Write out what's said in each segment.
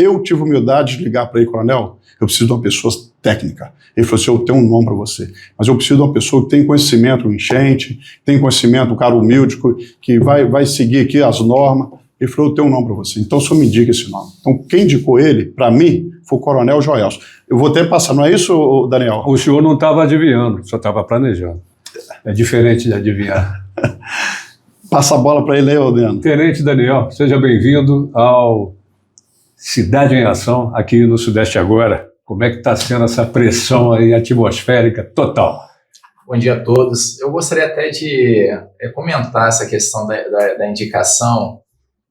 Eu tive humildade de ligar para ele, coronel, eu preciso de uma pessoa técnica. Ele falou assim, eu tenho um nome para você, mas eu preciso de uma pessoa que tem conhecimento do enchente, tem conhecimento, um cara humilde, que vai seguir aqui as normas. Ele falou, eu tenho um nome para você, então o senhor me indica esse nome. Então quem indicou ele, para mim, foi o coronel Joelson. Eu vou até passar, não é isso, Daniel? O senhor não estava adivinhando, só estava planejando. É diferente de adivinhar. Passa a bola para ele aí, Aldeno. Tenente Daniel, seja bem-vindo ao Cidade em Ação, aqui no Sudeste Agora. Como é que está sendo essa pressão aí atmosférica total? Bom dia a todos. Eu gostaria até de comentar essa questão da indicação.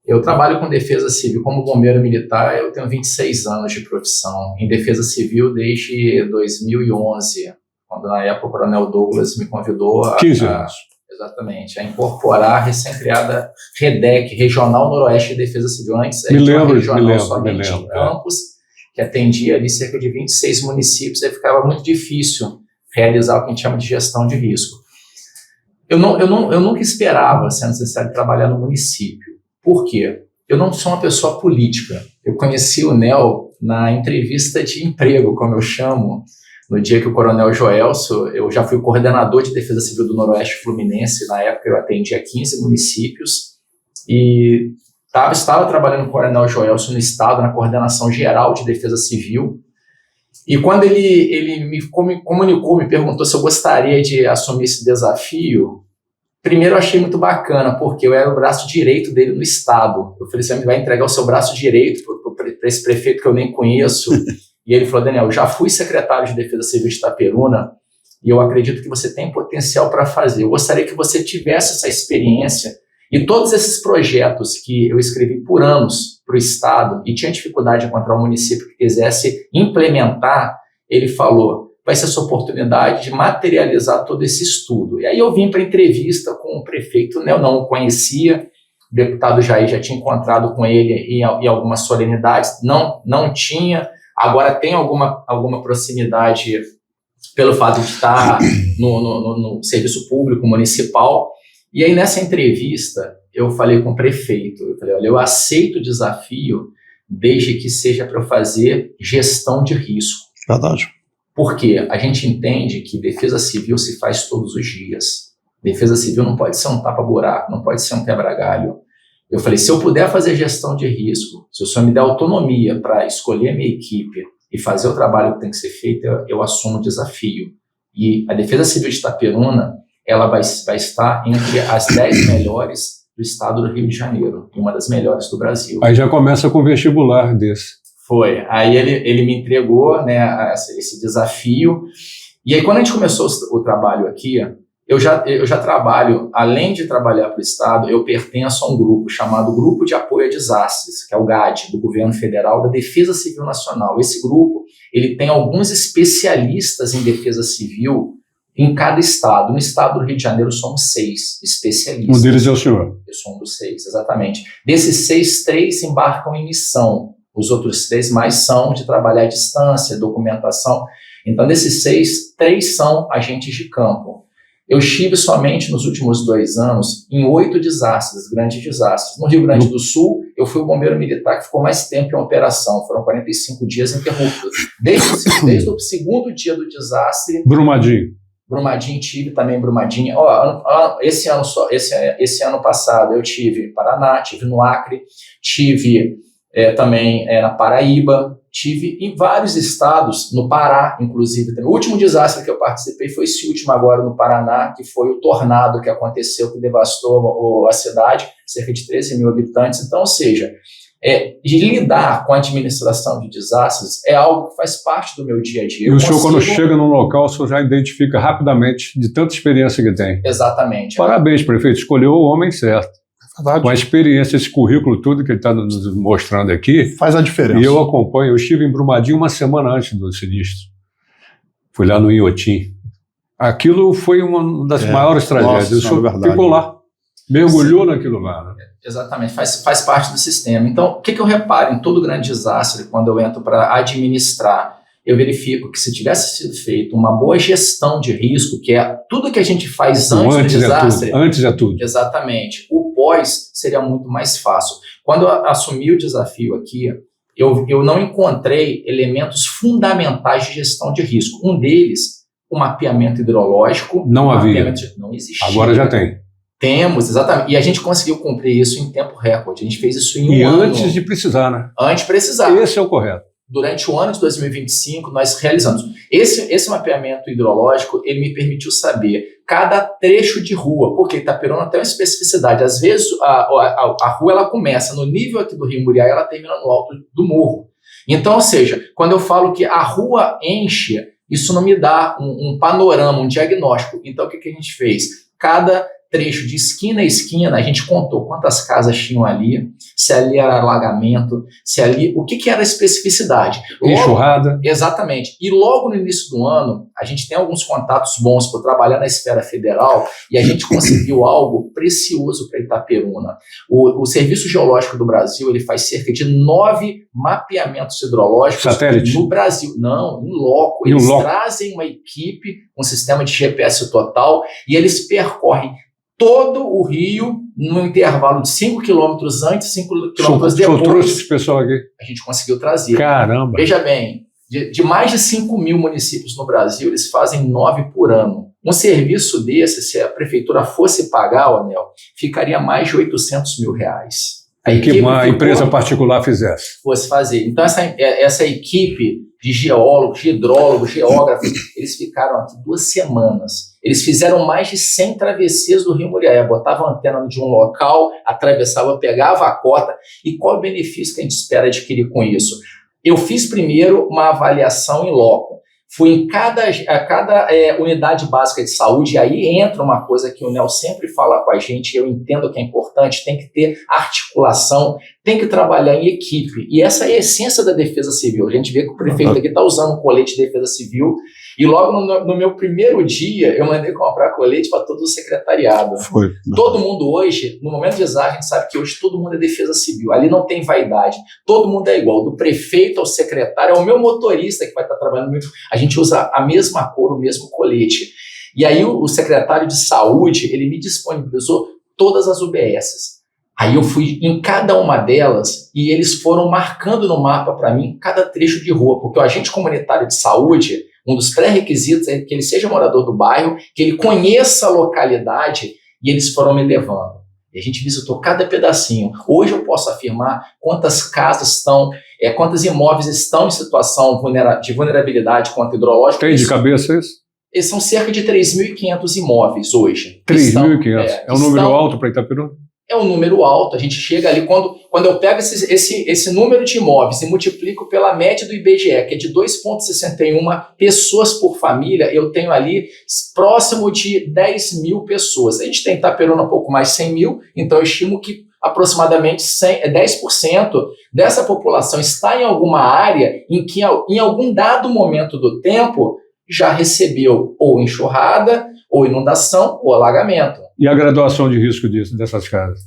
Eu trabalho com defesa civil como bombeiro militar, eu tenho 26 anos de profissão em defesa civil desde 2011, quando na época o coronel Douglas me convidou a 15 anos. Exatamente, a incorporar a recém-criada REDEC, Regional Noroeste de Defesa Civil. Antes, me lembro, em Campos, que atendia ali cerca de 26 municípios, aí ficava muito difícil realizar o que a gente chama de gestão de risco. Eu nunca esperava, sendo necessário, trabalhar no município. Por quê? Eu não sou uma pessoa política. Eu conheci o Nel na entrevista de emprego, como eu chamo, no dia que o coronel Joelson, eu já fui coordenador de Defesa Civil do Noroeste Fluminense, na época eu atendia 15 municípios, e estava trabalhando com o coronel Joelson no estado, na coordenação geral de Defesa Civil, e quando ele me comunicou, me perguntou se eu gostaria de assumir esse desafio, primeiro eu achei muito bacana, porque eu era o braço direito dele no estado. Eu falei, você vai entregar o seu braço direito para esse prefeito que eu nem conheço. E ele falou, Daniel, eu já fui secretário de Defesa Civil de Itaperuna e eu acredito que você tem potencial para fazer. Eu gostaria que você tivesse essa experiência e todos esses projetos que eu escrevi por anos para o estado e tinha dificuldade de encontrar um município que quisesse implementar, ele falou, vai ser essa oportunidade de materializar todo esse estudo. E aí eu vim para entrevista com o prefeito, eu não o conhecia, o deputado Jair já tinha encontrado com ele em algumas solenidades, não tinha, agora tem alguma proximidade pelo fato de estar no serviço público municipal. E aí nessa entrevista eu falei com o prefeito, eu falei, olha, eu aceito o desafio desde que seja para eu fazer gestão de risco. Verdade. Porque a gente entende que defesa civil se faz todos os dias. Defesa civil não pode ser um tapa-buraco, não pode ser um quebra-galho. Eu falei, se eu puder fazer gestão de risco, se o senhor me der autonomia para escolher a minha equipe e fazer o trabalho que tem que ser feito, eu assumo o desafio. E a Defesa Civil de Itaperuna, ela vai estar entre as 10 melhores do estado do Rio de Janeiro, e uma das melhores do Brasil. Aí já começa com vestibular desse. Foi. Aí ele me entregou, né, esse desafio. E aí, quando a gente começou o trabalho aqui, eu já trabalho, além de trabalhar para o Estado, eu pertenço a um grupo chamado Grupo de Apoio a Desastres, que é o GAD, do Governo Federal, da Defesa Civil Nacional. Esse grupo, ele tem alguns especialistas em defesa civil em cada estado. No estado do Rio de Janeiro, somos 6 especialistas. Um deles é o senhor. Eu sou um dos 6, exatamente. Desses 6, 3 embarcam em missão. Os outros 3 mais são de trabalhar à distância, documentação. Então, desses 6, 3 são agentes de campo. Eu estive somente nos últimos 2 anos em 8 desastres, grandes desastres. No Rio Grande do Sul, eu fui o bombeiro militar que ficou mais tempo em operação. Foram 45 dias interruptos. Desde o segundo dia do desastre... Brumadinho tive também, Brumadinho. Esse ano passado eu tive Paraná, tive no Acre, tive também na Paraíba, tive em vários estados, no Pará, inclusive. Também. O último desastre que eu participei foi esse último agora no Paraná, que foi o tornado que aconteceu, que devastou a cidade, cerca de 13 mil habitantes. Então, ou seja, de lidar com a administração de desastres é algo que faz parte do meu dia a dia. E o senhor, quando chega num local, o senhor já identifica rapidamente de tanta experiência que tem. Exatamente. Parabéns, prefeito, escolheu o homem certo. Verdade. Com a experiência, esse currículo tudo que ele está nos mostrando aqui. Faz a diferença. E eu acompanho, eu estive em Brumadinho uma semana antes do sinistro. Fui lá no Inhotim. Aquilo foi uma das maiores tragédias. O senhor ficou lá, mergulhou naquilo lá. Né? Exatamente, faz parte do sistema. Então, o que eu reparo em todo grande desastre, quando eu entro para administrar, eu verifico que se tivesse sido feita uma boa gestão de risco, que é tudo que a gente faz antes do desastre... Antes é tudo. Exatamente. O pós seria muito mais fácil. Quando eu assumi o desafio aqui, eu não encontrei elementos fundamentais de gestão de risco. Um deles, o mapeamento hidrológico. Não havia. Não existia. Agora já tem. Temos, exatamente. E a gente conseguiu cumprir isso em tempo recorde. A gente fez isso em um ano. E antes de precisar, né? Antes de precisar. Esse é o correto. Durante o ano de 2025, nós realizamos. Esse mapeamento hidrológico, ele me permitiu saber cada trecho de rua, porque Itaperuna tem uma especificidade. Às vezes, a rua ela começa no nível aqui do Rio Muriá e ela termina no alto do morro. Então, ou seja, quando eu falo que a rua enche, isso não me dá um panorama, um diagnóstico. Então, o que a gente fez? Cada trecho de esquina a esquina, a gente contou quantas casas tinham ali, se ali era alagamento, se ali... O que era a especificidade? Enxurrada. Exatamente. E logo no início do ano, a gente tem alguns contatos bons por trabalhar na esfera federal e a gente conseguiu algo precioso para Itaperuna. O Serviço Geológico do Brasil, ele faz cerca de 9 mapeamentos hidrológicos satélite no Brasil. Não, em loco. Eles trazem uma equipe, um sistema de GPS total e eles percorrem todo o Rio no intervalo de 5 quilômetros antes, 5 quilômetros depois. O senhor trouxe esse pessoal aqui? A gente conseguiu trazer. Caramba! Veja bem, de mais de 5 mil municípios no Brasil, eles fazem 9 por ano. Um serviço desse, se a prefeitura fosse pagar, Anel, ficaria mais de R$800 mil. Que uma empresa particular fizesse. Fosse fazer. Então, essa equipe de geólogos, de hidrólogos, geógrafos, eles ficaram aqui 2 semanas. Eles fizeram mais de 100 travessias do Rio Muriaé, botavam a antena de um local, atravessava, pegava a cota. E qual é o benefício que a gente espera adquirir com isso? Eu fiz primeiro uma avaliação em loco. Fui em cada unidade básica de saúde, e aí entra uma coisa que o Nel sempre fala com a gente, eu entendo que é importante, tem que ter articulação, tem que trabalhar em equipe. E essa é a essência da defesa civil. A gente vê que o prefeito aqui está usando um colete de defesa civil, e logo no meu primeiro dia, eu mandei comprar colete para todo o secretariado. Foi. Todo mundo hoje, no momento de exame, a gente sabe que hoje todo mundo é defesa civil. Ali não tem vaidade. Todo mundo é igual, do prefeito ao secretário, ao meu motorista que vai estar trabalhando comigo. A gente usa a mesma cor, o mesmo colete. E aí o secretário de saúde, ele me disponibilizou todas as UBSs. Aí eu fui em cada uma delas e eles foram marcando no mapa para mim cada trecho de rua, porque o agente comunitário de saúde, um dos pré-requisitos é que ele seja morador do bairro, que ele conheça a localidade, e eles foram me levando. E a gente visitou cada pedacinho. Hoje eu posso afirmar quantas casas estão, quantos imóveis estão em situação de vulnerabilidade contra hidrológico. Tem de cabeça isso? Eles são cerca de 3.500 imóveis hoje. 3.500? É um número alto para Itaperuna? É um número alto. A gente chega ali, quando eu pego esse número de imóveis e multiplico pela média do IBGE, que é de 2,61 pessoas por família, eu tenho ali próximo de 10 mil pessoas. A gente tem em Itaperuna um pouco mais de 100 mil, então eu estimo que aproximadamente 10% dessa população está em alguma área em que, em algum dado momento do tempo, já recebeu ou enxurrada, ou inundação, ou alagamento. E a graduação de risco dessas casas?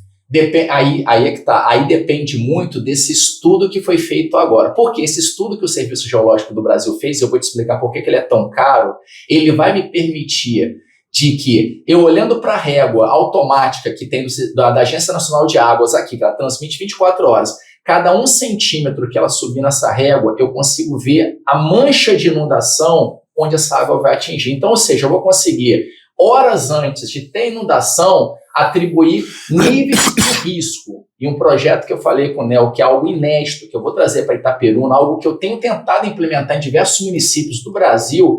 Aí é que tá. Aí depende muito desse estudo que foi feito agora. Porque esse estudo que o Serviço Geológico do Brasil fez, eu vou te explicar por que ele é tão caro, ele vai me permitir de que, eu olhando para a régua automática que tem da Agência Nacional de Águas aqui, que ela transmite 24 horas, cada 1 centímetro que ela subir nessa régua, eu consigo ver a mancha de inundação onde essa água vai atingir. Então, ou seja, eu vou conseguir, horas antes de ter inundação, atribuir níveis de risco. E um projeto que eu falei com o Nel, que é algo inédito, que eu vou trazer para Itaperuna, algo que eu tenho tentado implementar em diversos municípios do Brasil,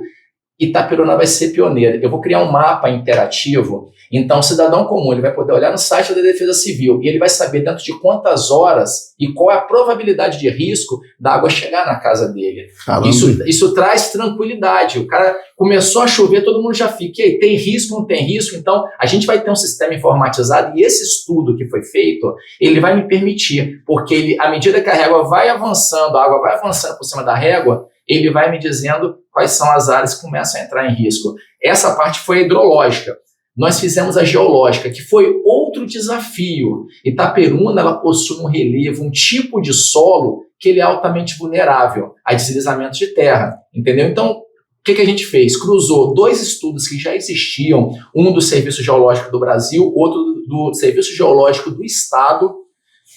Itaperuna vai ser pioneira. Eu vou criar um mapa interativo, então o cidadão comum ele vai poder olhar no site da Defesa Civil e ele vai saber dentro de quantas horas e qual é a probabilidade de risco da água chegar na casa dele. Isso traz tranquilidade. O cara começou a chover, todo mundo já fica, e aí, tem risco, não tem risco? Então a gente vai ter um sistema informatizado e esse estudo que foi feito, ele vai me permitir, porque à medida que a régua vai avançando, a água vai avançando por cima da régua, ele vai me dizendo quais são as áreas que começam a entrar em risco. Essa parte foi a hidrológica. Nós fizemos a geológica, que foi outro desafio. Itaperuna ela possui um relevo, um tipo de solo que ele é altamente vulnerável a deslizamentos de terra, entendeu? Então, o que a gente fez? Cruzou 2 estudos que já existiam, um do Serviço Geológico do Brasil, outro do Serviço Geológico do Estado,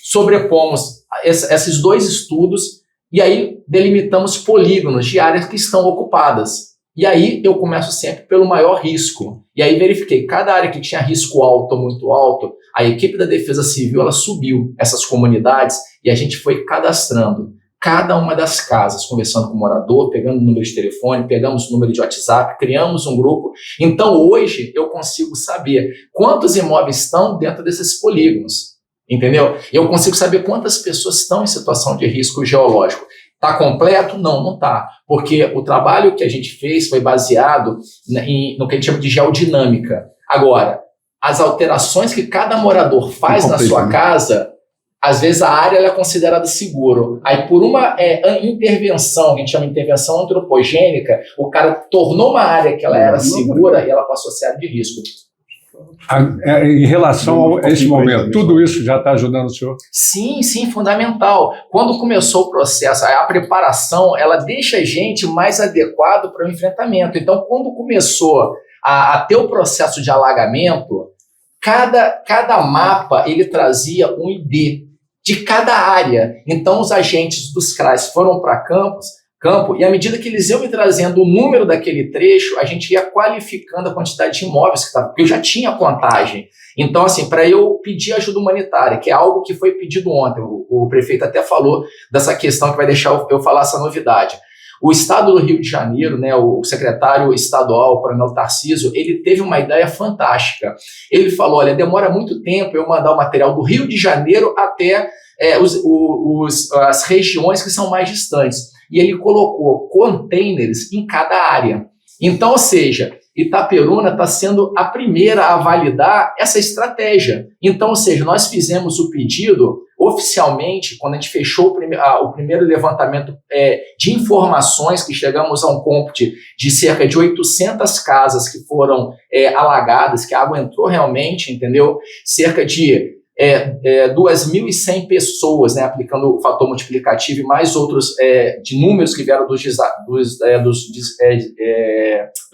sobrepomos esses 2 estudos, E aí delimitamos polígonos de áreas que estão ocupadas. E aí eu começo sempre pelo maior risco. E aí verifiquei, cada área que tinha risco alto ou muito alto, a equipe da Defesa Civil ela subiu essas comunidades e a gente foi cadastrando cada uma das casas, conversando com o morador, pegando o número de telefone, pegamos o número de WhatsApp, criamos um grupo. Então hoje eu consigo saber quantos imóveis estão dentro desses polígonos, entendeu? Eu consigo saber quantas pessoas estão em situação de risco geológico. Está completo? Não, não está. Porque o trabalho que a gente fez foi baseado no que a gente chama de geodinâmica. Agora, as alterações que cada morador faz na sua casa, às vezes a área ela é considerada seguro. Aí por uma intervenção, que a gente chama de intervenção antropogênica, o cara tornou uma área que ela era segura e ela passou a ser área de risco. Em relação a esse momento, tudo isso já está ajudando o senhor? Sim, sim, fundamental. Quando começou o processo, a preparação, ela deixa a gente mais adequado para o enfrentamento. Então, quando começou a ter o processo de alagamento, cada mapa ele trazia um ID de cada área. Então, os agentes dos CRAs foram para campo, e à medida que eles iam me trazendo o número daquele trecho, a gente ia qualificando a quantidade de imóveis que estava, porque eu já tinha contagem. Então, assim, para eu pedir ajuda humanitária, que é algo que foi pedido ontem, o prefeito até falou dessa questão que vai deixar eu falar essa novidade. O Estado do Rio de Janeiro, né, o secretário estadual, o coronel Tarcísio, ele teve uma ideia fantástica. Ele falou, olha, demora muito tempo eu mandar o material do Rio de Janeiro até as regiões que são mais distantes. E ele colocou containers em cada área. Então, ou seja, Itaperuna está sendo a primeira a validar essa estratégia. Então, ou seja, nós fizemos o pedido oficialmente, quando a gente fechou o primeiro levantamento de informações, que chegamos a um cômputo de cerca de 800 casas que foram alagadas, que a água entrou realmente, entendeu? Cerca de 2.100 pessoas, né, aplicando o fator multiplicativo e mais outros de números que vieram dos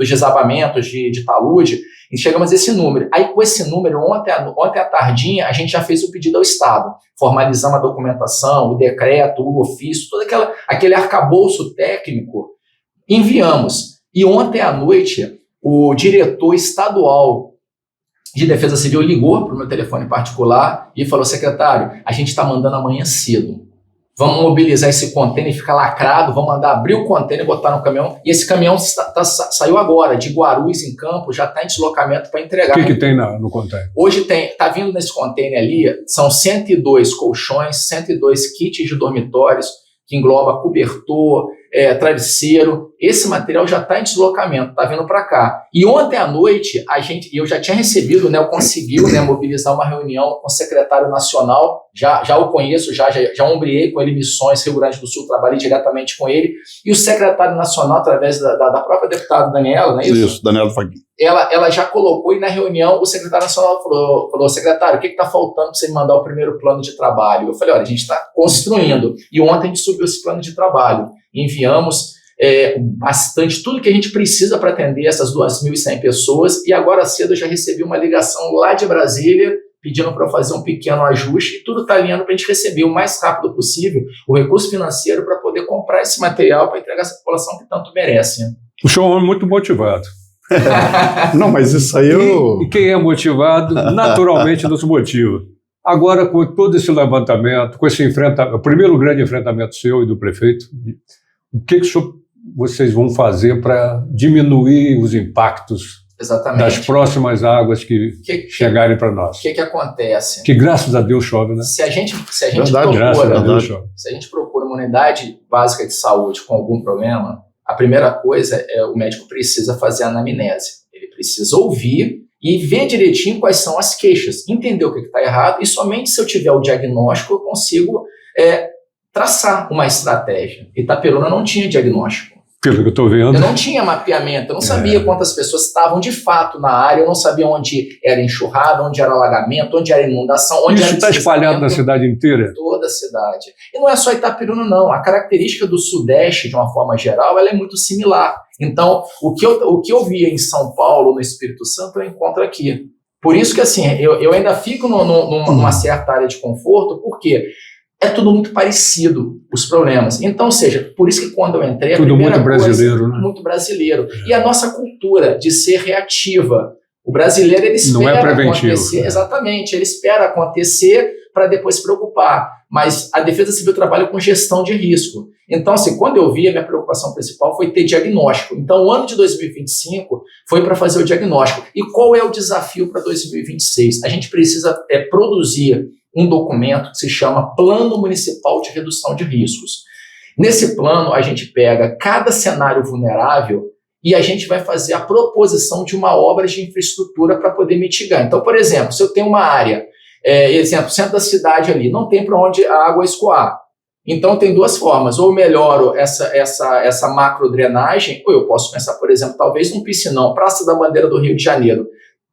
desabamentos de talude, e chegamos a esse número. Aí com esse número, ontem à tardinha, a gente já fez o pedido ao Estado, formalizamos a documentação, o decreto, o ofício, todo aquele arcabouço técnico, enviamos. E ontem à noite, o diretor estadual de Defesa Civil ligou para o meu telefone particular e falou, secretário, a gente está mandando amanhã cedo. Vamos mobilizar esse container, ficar lacrado, vamos mandar abrir o container e botar no caminhão. E esse caminhão saiu agora, de Guarulhos em Campos, já está em deslocamento para entregar. O que tem no container? Hoje está vindo nesse container ali, são 102 colchões, 102 kits de dormitórios, que engloba cobertor, travesseiro. Esse material já está em deslocamento, está vindo para cá. E ontem à noite, eu já tinha recebido, né, eu consegui, né, mobilizar uma reunião com o secretário nacional, já o conheço, já ombreei com ele missões Rio Grande do Sul, trabalhei diretamente com ele, e o secretário nacional, através da própria deputada Daniela, não é isso? Isso, Daniela Faguinho. Ela já colocou, e na reunião o secretário nacional falou, secretário, o que está faltando para você me mandar o primeiro plano de trabalho? Eu falei, olha, a gente está construindo, e ontem a gente subiu esse plano de trabalho, enviamos bastante, tudo que a gente precisa para atender essas 2.100 pessoas, e agora cedo eu já recebi uma ligação lá de Brasília, pedindo para fazer um pequeno ajuste, e tudo está alinhando para a gente receber o mais rápido possível o recurso financeiro para poder comprar esse material para entregar essa população que tanto merece. O senhor é um homem muito motivado. Não, mas isso aí E quem é motivado, naturalmente nos motiva. Agora, com todo esse levantamento, com esse enfrentamento, o primeiro grande enfrentamento seu e do prefeito, o que vocês vão fazer para diminuir os impactos das próximas águas que chegarem para nós? O que acontece? Que graças a Deus chove, né? Se a gente procura uma unidade básica de saúde com algum problema, a primeira coisa o médico precisa fazer a anamnese. Ele precisa ouvir e ver direitinho quais são as queixas, entender o que está errado, e somente se eu tiver o diagnóstico eu consigo traçar uma estratégia. Itaperuna não tinha diagnóstico. Pelo que eu estou vendo. Eu não tinha mapeamento, eu não sabia quantas pessoas estavam de fato na área, eu não sabia onde era enxurrada, onde era alagamento, onde era inundação, onde Isso está espalhado na cidade inteira? Toda a cidade. E não é só Itaperuna, não. A característica do Sudeste, de uma forma geral, ela é muito similar. Então, o que eu via em São Paulo, no Espírito Santo, eu encontro aqui. Por isso que, assim, eu ainda fico numa certa área de conforto, porque é tudo muito parecido, os problemas. Então, ou seja, por isso que quando eu entrei... Tudo muito brasileiro, né? Muito brasileiro. E a nossa cultura de ser reativa. O brasileiro, ele espera não é preventivo, acontecer. Exatamente, ele espera acontecer para depois se preocupar. Mas a Defesa Civil trabalha com gestão de risco. Então, assim, quando eu vi, a minha preocupação principal foi ter diagnóstico. Então, o ano de 2025 foi para fazer o diagnóstico. E qual é o desafio para 2026? A gente precisa produzir um documento que se chama Plano Municipal de Redução de Riscos. Nesse plano, a gente pega cada cenário vulnerável e a gente vai fazer a proposição de uma obra de infraestrutura para poder mitigar. Então, por exemplo, se eu tenho uma área, exemplo, centro da cidade ali, não tem para onde a água escoar. Então, tem duas formas. Ou eu melhoro essa macro drenagem, ou eu posso pensar, por exemplo, talvez num piscinão, Praça da Bandeira do Rio de Janeiro.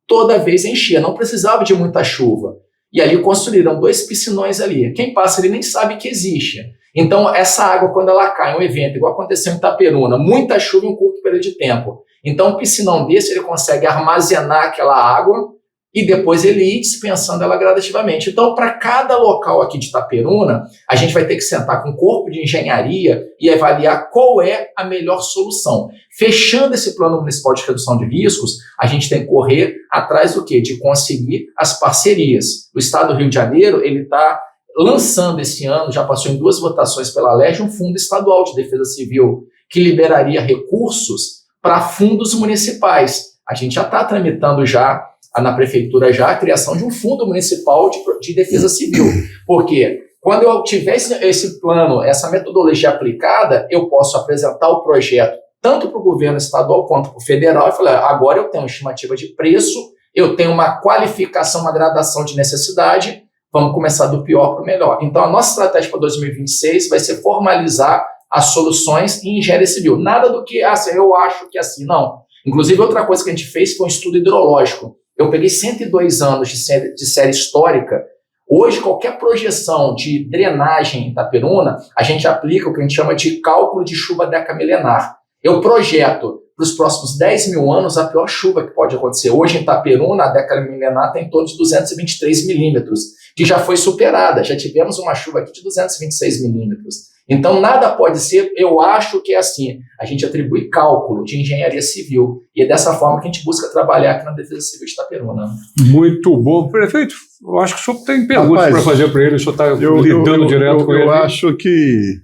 Toda vez enchia, não precisava de muita chuva. E ali construíram 2 piscinões ali. Quem passa ali nem sabe que existe. Então, essa água, quando ela cai em um evento, igual aconteceu em Itaperuna, muita chuva em um curto período de tempo. Então, um piscinão desse, ele consegue armazenar aquela água e depois ele ir dispensando ela gradativamente. Então, para cada local aqui de Itaperuna, a gente vai ter que sentar com o corpo de engenharia e avaliar qual é a melhor solução. Fechando esse plano municipal de redução de riscos, a gente tem que correr atrás do quê? De conseguir as parcerias. O Estado do Rio de Janeiro, ele está lançando esse ano, já passou em 2 votações pela LERJ, um fundo estadual de defesa civil que liberaria recursos para fundos municipais. A gente já está tramitando já na prefeitura a criação de um fundo municipal de defesa civil. Porque quando eu tiver esse plano, essa metodologia aplicada, eu posso apresentar o projeto tanto para o governo estadual quanto para o federal e falar, agora eu tenho uma estimativa de preço, eu tenho uma qualificação, uma gradação de necessidade, vamos começar do pior para o melhor. Então, a nossa estratégia para 2026 vai ser formalizar as soluções em engenharia civil. Nada do que, assim, eu acho que é assim, não. Inclusive, outra coisa que a gente fez foi um estudo hidrológico. Eu peguei 102 anos de série histórica. Hoje, qualquer projeção de drenagem em Itaperuna, a gente aplica o que a gente chama de cálculo de chuva decamilenar. Eu projeto para os próximos 10 mil anos a pior chuva que pode acontecer. Hoje, em Itaperuna, a decamilenar está em torno de 223 milímetros, que já foi superada. Já tivemos uma chuva aqui de 226 milímetros. Então, nada pode ser, eu acho que é assim, a gente atribui cálculo de engenharia civil, e é dessa forma que a gente busca trabalhar aqui na Defesa Civil de Itaperuna. Muito bom. Prefeito, eu acho que o senhor tem perguntas para fazer para ele, o senhor está lidando direto com ele. Eu acho que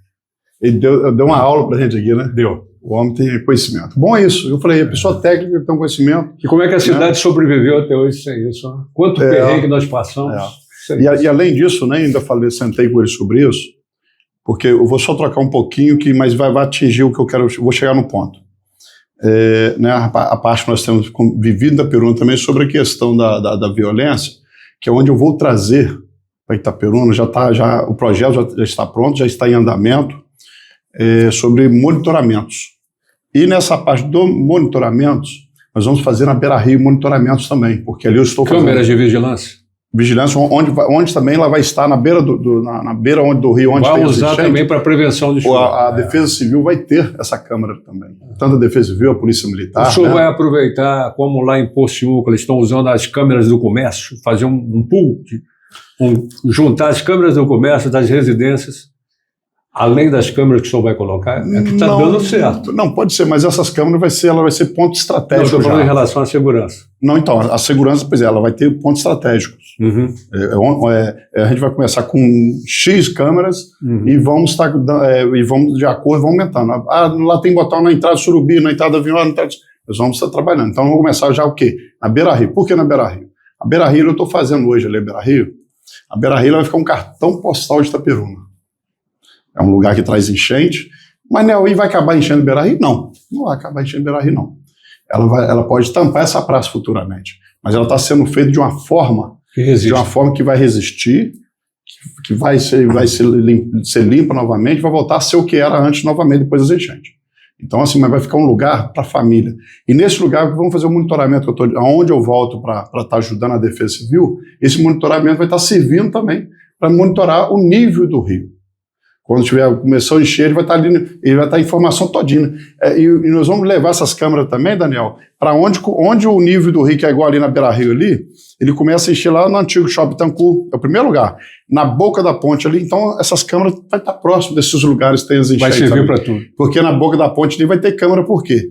ele deu uma aula para a gente aqui, né? Deu. O homem tem conhecimento. Bom, é isso. Eu falei, a pessoa técnica tem um conhecimento. E como é que a cidade sobreviveu até hoje sem isso? Né? Quanto perrengue nós passamos? E além disso, né, ainda sentei com ele sobre isso, porque eu vou só trocar um pouquinho, mas vai atingir o que eu quero, eu vou chegar no ponto. Né, a parte que nós temos vivido da Itaperuna também sobre a questão da violência, que é onde eu vou trazer para Itaperuna, o projeto já está pronto, já está em andamento, sobre monitoramentos. E nessa parte do monitoramento, nós vamos fazer na Beira Rio monitoramentos também, porque ali eu estou fazendo... Câmeras de vigilância? Vigilância, onde também ela vai estar na beira na beira do rio, onde vai tem usar enchente, também para prevenção de chuva. A Defesa Civil vai ter essa câmera também. Tanto a Defesa Civil, a Polícia Militar. O senhor vai aproveitar, como lá em Porciúncula, eles estão usando as câmeras do comércio, fazer um pool, juntar as câmeras do comércio das residências, além das câmeras que o senhor vai colocar, é que está dando certo. Não, pode ser, mas essas câmeras ela vai ser ponto estratégico. Não, estou falando em relação à segurança. Não, então, a segurança, pois ela vai ter pontos estratégicos. Uhum. A gente vai começar com X câmeras e vamos de acordo, vamos aumentando. Lá tem botão na entrada Surubi, na entrada Avião, nós vamos estar trabalhando. Então, vamos começar já o quê? Na Beira Rio. Por que na Beira Rio? A Beira Rio, eu estou fazendo hoje ali, a Beira Rio. A Beira Rio vai ficar um cartão postal de Itaperuna. É um lugar que traz enchente, mas não, e vai acabar enchendo Beira Rio? Não vai acabar enchendo Beira Rio, não. Ela pode tampar essa praça futuramente, mas ela está sendo feita de uma forma que vai resistir, que vai ser limpa novamente, vai voltar a ser o que era antes novamente, depois das enchentes. Então, assim, mas vai ficar um lugar para a família. E nesse lugar, vamos fazer um monitoramento, aonde eu volto para estar ajudando a Defesa Civil, esse monitoramento vai estar servindo também para monitorar o nível do rio. Quando começou a encher, ele vai estar ali, ele vai estar a informação todinha. E nós vamos levar essas câmeras também, Daniel, para onde o nível do rio, que é igual ali na Beira-Rio ali, ele começa a encher lá no antigo Shopping Tancu, é o primeiro lugar, na boca da ponte ali. Então essas câmeras vai estar próximo desses lugares que tem as enchentes. Vai servir para tudo. Porque na boca da ponte ali vai ter câmera, por quê?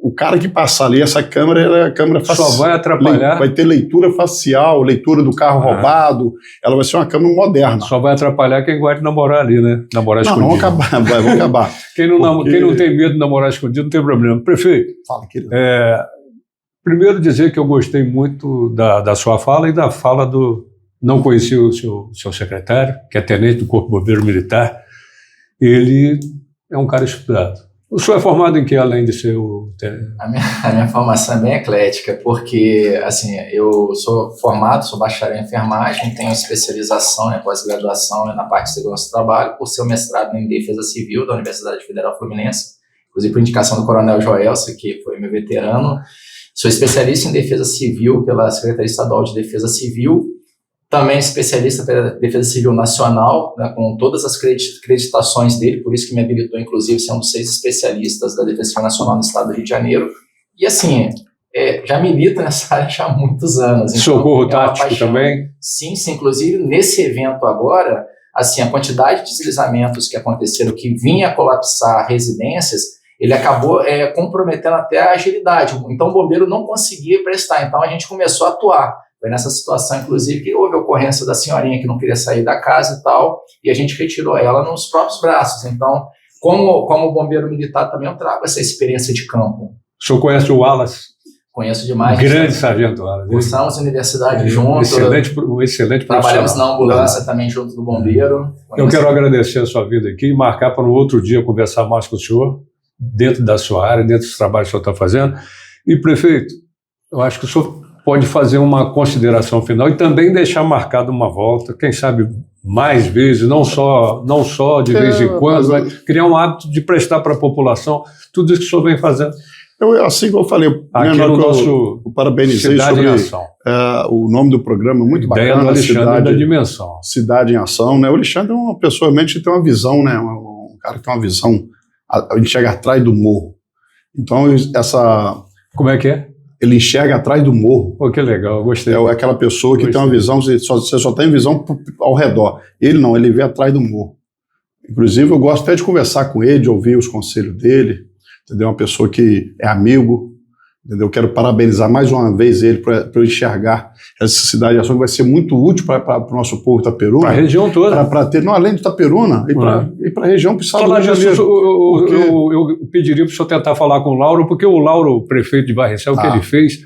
O cara que passar ali, essa câmera é a câmera facial. Só vai atrapalhar. Vai ter leitura facial, leitura do carro roubado. Ela vai ser uma câmera moderna. Só vai atrapalhar quem gosta de namorar ali, né? Namorar escondido. Não, vamos acabar. Quem não tem medo de namorar escondido não tem problema. Prefeito, fala, querido. Primeiro dizer que eu gostei muito da sua fala e da fala do... Não conheci o seu secretário, que é tenente do Corpo Bombeiro Militar. Ele é um cara estudado. O senhor é formado em que, além de ser o... A minha formação é bem eclética, porque, assim, eu sou formado, sou bacharel em enfermagem, tenho especialização em pós-graduação na parte de segurança do trabalho, por ser o mestrado em Defesa Civil da Universidade Federal Fluminense, inclusive por indicação do Coronel Joelson, que foi meu veterano. Sou especialista em Defesa Civil pela Secretaria Estadual de Defesa Civil, também especialista pela Defesa Civil Nacional, né, com todas as acreditações dele, por isso que me habilitou, inclusive, ser um dos 6 especialistas da Defesa Civil Nacional no estado do Rio de Janeiro. E, assim, já milito nessa área já há muitos anos. Então, socorro tático também? Sim, inclusive, nesse evento agora, assim, a quantidade de deslizamentos que aconteceram, que vinha a colapsar residências, ele acabou comprometendo até a agilidade. Então, o bombeiro não conseguia prestar, então a gente começou a atuar. Foi nessa situação, inclusive, que houve a ocorrência da senhorinha que não queria sair da casa e tal, e a gente retirou ela nos próprios braços. Então, como bombeiro militar, também eu trago essa experiência de campo. O senhor conhece o Wallace? Conheço demais. Grande sargento Wallace. Cursamos universidade juntos. Um excelente profissional. Trabalhamos na ambulância também junto do bombeiro. Eu quero agradecer a sua vida aqui e marcar para um outro dia conversar mais com o senhor, dentro da sua área, dentro dos trabalhos que o senhor está fazendo. E, prefeito, eu acho que o senhor pode fazer uma consideração final e também deixar marcado uma volta, quem sabe mais vezes, não só de vez em quando, mas criar um hábito de prestar para a população tudo isso que o senhor vem fazendo. Assim como eu falei, aqui no nosso eu parabenizei sobre o nome do programa, muito Ideia bacana. Do Alexandre da Dimensão. Cidade em Ação, né? O Alexandre é uma pessoa realmente que tem uma visão, né? Um cara que tem uma visão, a gente chega atrás do morro. Então, Como é que é? Ele enxerga atrás do morro. Pô, que legal, eu gostei. É aquela pessoa que tem uma visão, você só tem visão ao redor. Ele não, ele vê atrás do morro. Inclusive, eu gosto até de conversar com ele, de ouvir os conselhos dele, entendeu? Uma pessoa que é amigo, entendeu? Eu quero parabenizar mais uma vez ele para eu enxergar essa cidade de ação que vai ser muito útil para o nosso povo Itaperuna. Para a região toda. Para ter, não, além de Itaperuna, e para a região, para o estado do Rio de Janeiro. Eu pediria para o senhor tentar falar com o Lauro, porque o Lauro, prefeito de Barrecel, o que ele fez,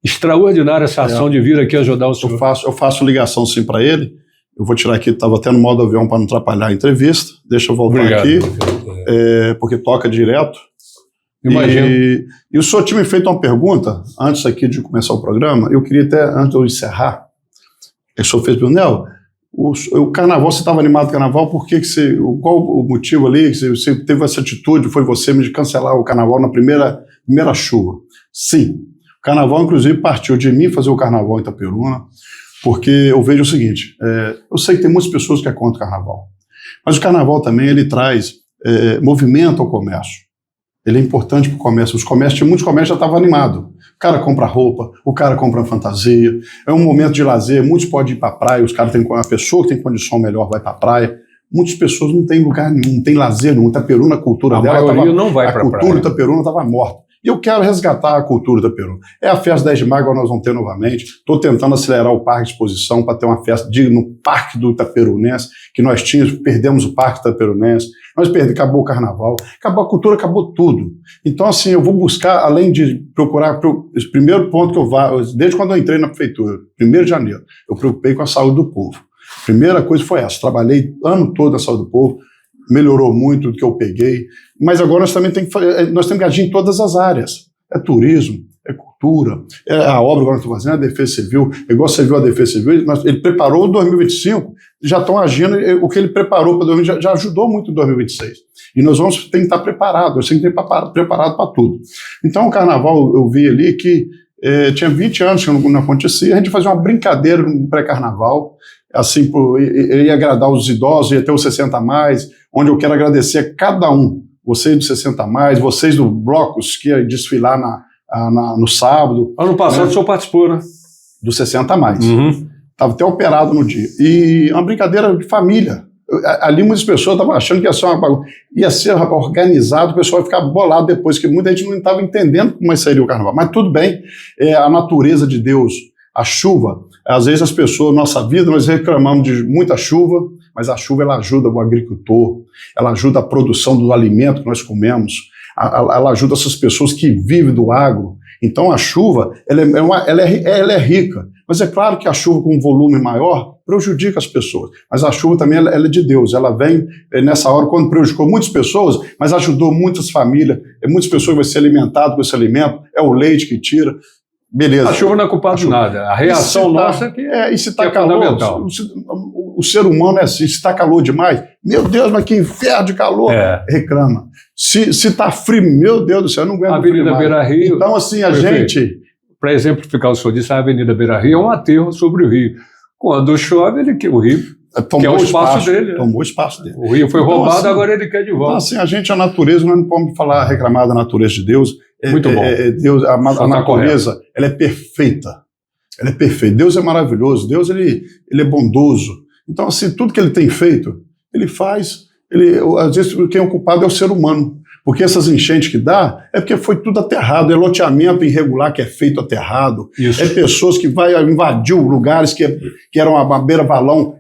extraordinária essa ação de vir aqui ajudar o senhor. Eu faço ligação sim para ele. Eu vou tirar aqui, estava até no modo avião para não atrapalhar a entrevista. Deixa eu voltar aqui, porque toca direto. Imagino. E o senhor tinha me feito uma pergunta, antes aqui de começar o programa, eu queria até, antes de eu encerrar, o senhor fez para Nel, o carnaval, você estava animado com o carnaval, qual o motivo ali, você teve essa atitude, foi você de cancelar o carnaval na primeira chuva? Sim, o carnaval inclusive partiu de mim fazer o carnaval em Itaperuna, porque eu vejo o seguinte, eu sei que tem muitas pessoas que é contra o carnaval, mas o carnaval também ele traz movimento ao comércio. Ele é importante para o comércio. Muitos comércios já estavam animados. O cara compra roupa, o cara compra fantasia. É um momento de lazer. Muitos podem ir para a praia. A pessoa que tem condição melhor vai para a praia. Muitas pessoas não têm lugar nenhum, não tem lazer nenhum. Itaperuna, a cultura dela não vai para a praia. A cultura Itaperuna estava morta. E eu quero resgatar a cultura Itaperuna. É a festa 10 de maio que nós vamos ter novamente. Estou tentando acelerar o parque de exposição para ter uma festa no Parque do Itaperunense, que nós perdemos o Parque Itaperunense, acabou o carnaval, acabou a cultura, acabou tudo. Então, assim, eu vou buscar, além de procurar, esse primeiro ponto que eu vou, desde quando eu entrei na prefeitura, 1º de janeiro, eu preocupei com a saúde do povo. Primeira coisa foi essa, trabalhei o ano todo na saúde do povo, melhorou muito do que eu peguei, mas agora nós também temos que agir em todas as áreas. É turismo, é cultura, é a obra que nós estamos fazendo, a Defesa Civil, igual você viu a Defesa Civil, ele preparou o 2025, já estão agindo, o que ele preparou para 2020 já ajudou muito em 2026. E nós vamos ter que estar preparados, nós temos que estar preparados para tudo. Então o carnaval, eu vi ali que tinha 20 anos que não acontecia, a gente fazia uma brincadeira no pré-carnaval, assim, ia agradar os idosos, ia ter os 60 a mais, onde eu quero agradecer a cada um, vocês do 60 Mais, vocês do Blocos, que ia desfilar no sábado. Ano passado o senhor participou, né? Do 60 Mais. Estava até operado no dia. E uma brincadeira de família. Ali muitas pessoas estavam achando que ia ser uma bagunça. Ia ser organizado, o pessoal ia ficar bolado depois, que muita gente não estava entendendo como seria o carnaval. Mas tudo bem, a natureza de Deus, a chuva. Às vezes as pessoas, nossa vida, nós reclamamos de muita chuva, mas a chuva ela ajuda o agricultor, ela ajuda a produção do alimento que nós comemos, ela ajuda essas pessoas que vivem do agro. Então a chuva, ela é rica, mas é claro que a chuva com um volume maior prejudica as pessoas, mas a chuva também ela é de Deus, ela vem nessa hora quando prejudicou muitas pessoas, mas ajudou muitas famílias, muitas pessoas vão ser alimentadas com esse alimento, é o leite que tira, beleza. A chuva não é culpada de nada, a reação nossa é que e se está calor, o ser humano é assim, se está calor demais, meu Deus, mas que inferno de calor, reclama. Se está frio, meu Deus do céu, eu não aguento. A Avenida Beira-Rio. Então, assim, a gente. Para exemplificar o senhor disse, a Avenida Beira-Rio é um aterro sobre o rio. Quando chove, o rio tomou que é o espaço dele. Tomou o espaço dele. O rio foi roubado, assim, agora ele quer de volta. Então, assim, a gente, a natureza, nós não podemos reclamar da natureza de Deus. Muito bom. Deus, a natureza, ela é perfeita. Ela é perfeita. Deus é maravilhoso. Deus, ele é bondoso. Então, assim, tudo que ele tem feito, ele faz. Às vezes quem é o culpado é o ser humano, porque essas enchentes que dá é porque foi tudo aterrado, é loteamento irregular que é feito aterrado, é pessoas que invadiu lugares que eram a beira-valão,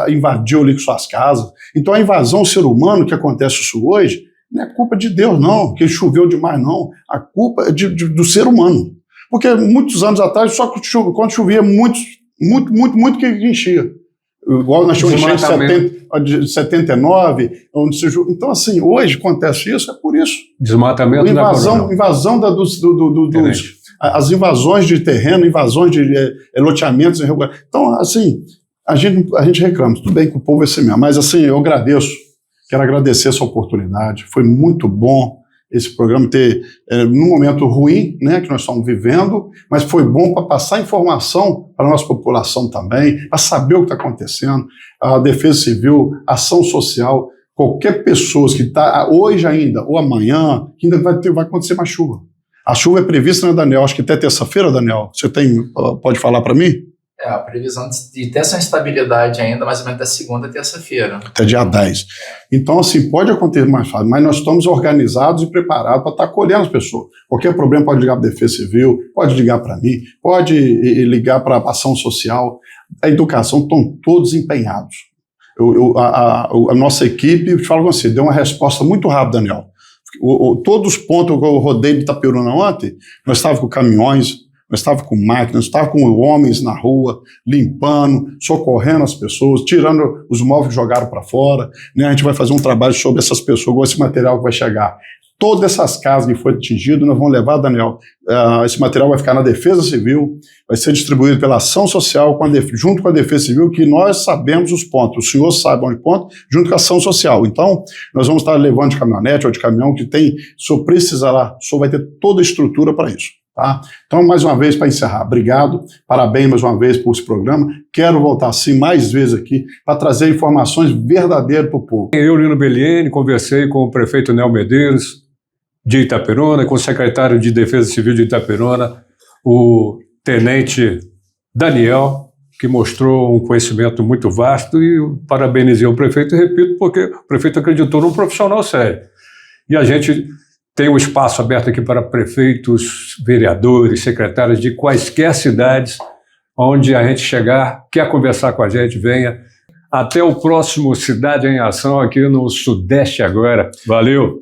invadiu ali com suas casas. Então a invasão ao ser humano que acontece isso hoje não é culpa de Deus não, que choveu demais não, a culpa é do ser humano, porque muitos anos atrás só quando chovia muito que enchia. Igual nós tínhamos enchente de 79, então assim, hoje acontece isso, é por isso. Desmatamento invasão as invasões de terreno, invasões de loteamentos irregulares. Então, assim, a gente reclama, tudo bem que o povo é assim mesmo, mas assim, eu quero agradecer essa oportunidade, foi muito bom esse programa ter, num momento ruim, né, que nós estamos vivendo, mas foi bom para passar informação para a nossa população também, para saber o que está acontecendo, a Defesa Civil, ação social, qualquer pessoa que está hoje ainda, ou amanhã, que ainda vai acontecer mais chuva. A chuva é prevista, né, Daniel? Acho que até terça-feira, Daniel, você pode falar para mim? A previsão de ter essa instabilidade ainda, mais ou menos da segunda a terça-feira. Até dia 10. Então, assim, pode acontecer mais fácil, mas nós estamos organizados e preparados para estar acolhendo as pessoas. Qualquer problema pode ligar para a Defesa Civil, pode ligar para mim, pode ligar para a ação social. A educação, estão todos empenhados. A nossa equipe, eu te falo com você, deu uma resposta muito rápida, Daniel. Todos os pontos que eu rodei de Itaperuna ontem, nós estávamos com caminhões, nós estávamos com máquinas, nós estávamos com homens na rua, limpando, socorrendo as pessoas, tirando os móveis que jogaram para fora. Né? A gente vai fazer um trabalho sobre essas pessoas, esse material que vai chegar. Todas essas casas que foram atingidas, nós vamos levar, Daniel, esse material vai ficar na Defesa Civil, vai ser distribuído pela Ação Social, junto com a Defesa Civil, que nós sabemos os pontos, o senhor sabe onde ponto, junto com a Ação Social. Então, nós vamos estar levando de caminhonete ou de caminhão que tem, o senhor precisa lá, o senhor vai ter toda a estrutura para isso. Tá? Então, mais uma vez, para encerrar, obrigado, parabéns mais uma vez por esse programa. Quero voltar, sim, mais vezes aqui para trazer informações verdadeiras para o povo. Eu, Lino Belliene, conversei com o prefeito Nel Medeiros, de Itaperuna, com o secretário de Defesa Civil de Itaperuna, o tenente Daniel, que mostrou um conhecimento muito vasto, e parabenizei o prefeito, e repito, porque o prefeito acreditou num profissional sério. E a gente tem um espaço aberto aqui para prefeitos, vereadores, secretários de quaisquer cidades, onde a gente chegar, quer conversar com a gente, venha. Até o próximo Cidade em Ação aqui no Sudeste Agora. Valeu!